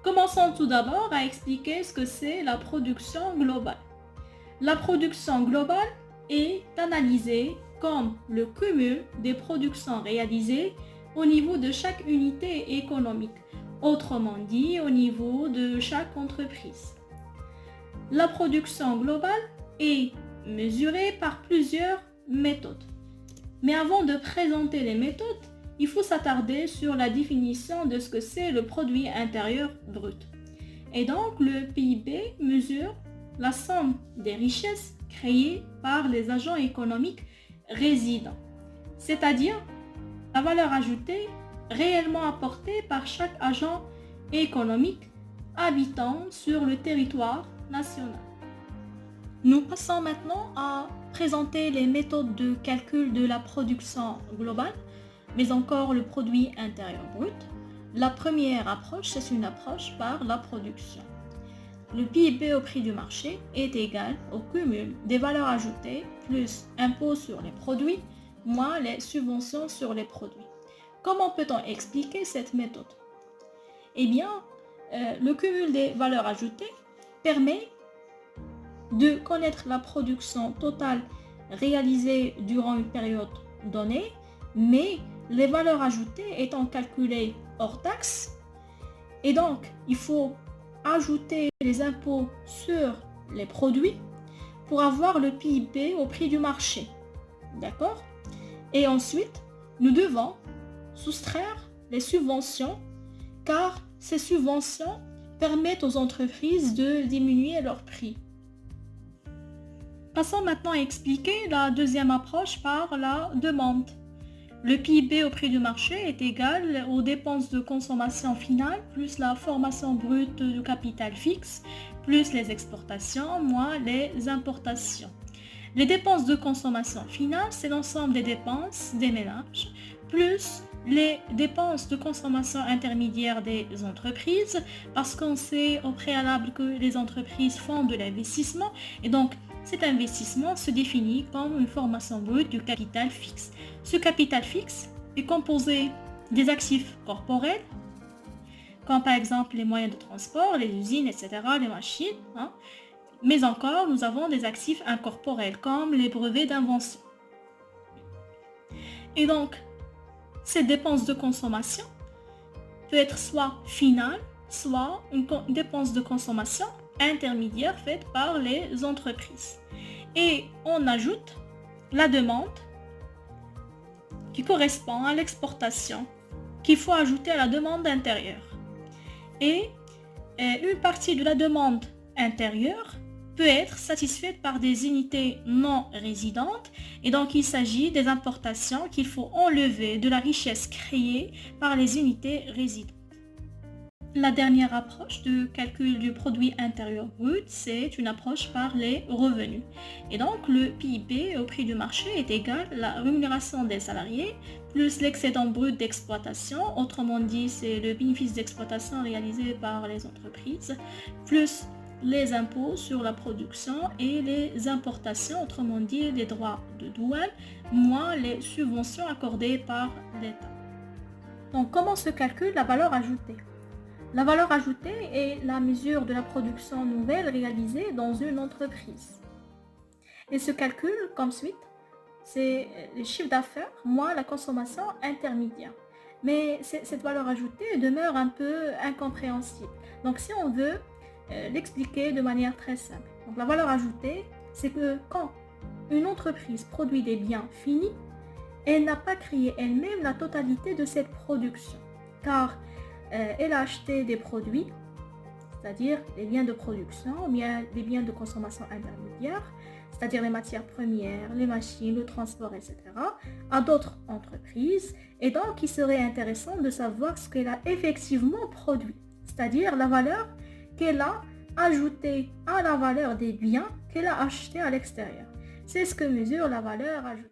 Commençons tout d'abord à expliquer ce que c'est la production globale. La production globale est analysée comme le cumul des productions réalisées au niveau de chaque unité économique, autrement dit au niveau de chaque entreprise. La production globale est mesurée par plusieurs méthodes. Mais avant de présenter les méthodes, il faut s'attarder sur la définition de ce que c'est le produit intérieur brut. Et donc, le PIB mesure la somme des richesses créées par les agents économiques résidents, c'est-à-dire la valeur ajoutée réellement apportée par chaque agent économique habitant sur le territoire national. Nous passons maintenant à présenter les méthodes de calcul de la production globale, mais encore le produit intérieur brut. La première approche, c'est une approche par la production. Le PIB au prix du marché est égal au cumul des valeurs ajoutées plus impôts sur les produits moins les subventions sur les produits. Comment peut-on expliquer cette méthode? Eh bien, le cumul des valeurs ajoutées permet de connaître la production totale réalisée durant une période donnée, mais les valeurs ajoutées étant calculées hors taxe, et donc il faut ajouter les impôts sur les produits pour avoir le PIB au prix du marché. D'accord? Et ensuite, nous devons soustraire les subventions, car ces subventions permettent aux entreprises de diminuer leur prix. Passons maintenant à expliquer la deuxième approche par la demande. Le PIB au prix du marché est égal aux dépenses de consommation finale plus la formation brute du capital fixe plus les exportations moins les importations. Les dépenses de consommation finale, c'est l'ensemble des dépenses des ménages plus les dépenses de consommation intermédiaire des entreprises, parce qu'on sait au préalable que les entreprises font de l'investissement et donc cet investissement se définit comme une formation brute du capital fixe. Ce capital fixe est composé des actifs corporels, comme par exemple les moyens de transport, les usines, etc., les machines, mais encore nous avons des actifs incorporels, comme les brevets d'invention. Et donc, cette dépense de consommation peut être soit finale, soit une dépense de consommation intermédiaire faite par les entreprises. Et on ajoute la demande qui correspond à l'exportation qu'il faut ajouter à la demande intérieure. Et une partie de la demande intérieure peut être satisfaite par des unités non résidentes et donc il s'agit des importations qu'il faut enlever de la richesse créée par les unités résidentes. La dernière approche de calcul du produit intérieur brut, c'est une approche par les revenus. Et donc, le PIB au prix du marché est égal à la rémunération des salariés plus l'excédent brut d'exploitation, autrement dit, c'est le bénéfice d'exploitation réalisé par les entreprises, plus les impôts sur la production et les importations, autrement dit, les droits de douane, moins les subventions accordées par l'État. Donc, comment se calcule la valeur ajoutée? La valeur ajoutée est la mesure de la production nouvelle réalisée dans une entreprise. Et se calcule comme suite, c'est le chiffre d'affaires moins la consommation intermédiaire. Mais cette valeur ajoutée demeure un peu incompréhensible. Donc si on veut l'expliquer de manière très simple. Donc la valeur ajoutée, c'est que quand une entreprise produit des biens finis, elle n'a pas créé elle-même la totalité de cette production. Car elle a acheté des produits, c'est-à-dire les biens de production, bien les biens de consommation intermédiaire, c'est-à-dire les matières premières, les machines, le transport, etc., à d'autres entreprises. Et donc, il serait intéressant de savoir ce qu'elle a effectivement produit, c'est-à-dire la valeur qu'elle a ajoutée à la valeur des biens qu'elle a achetés à l'extérieur. C'est ce que mesure la valeur ajoutée.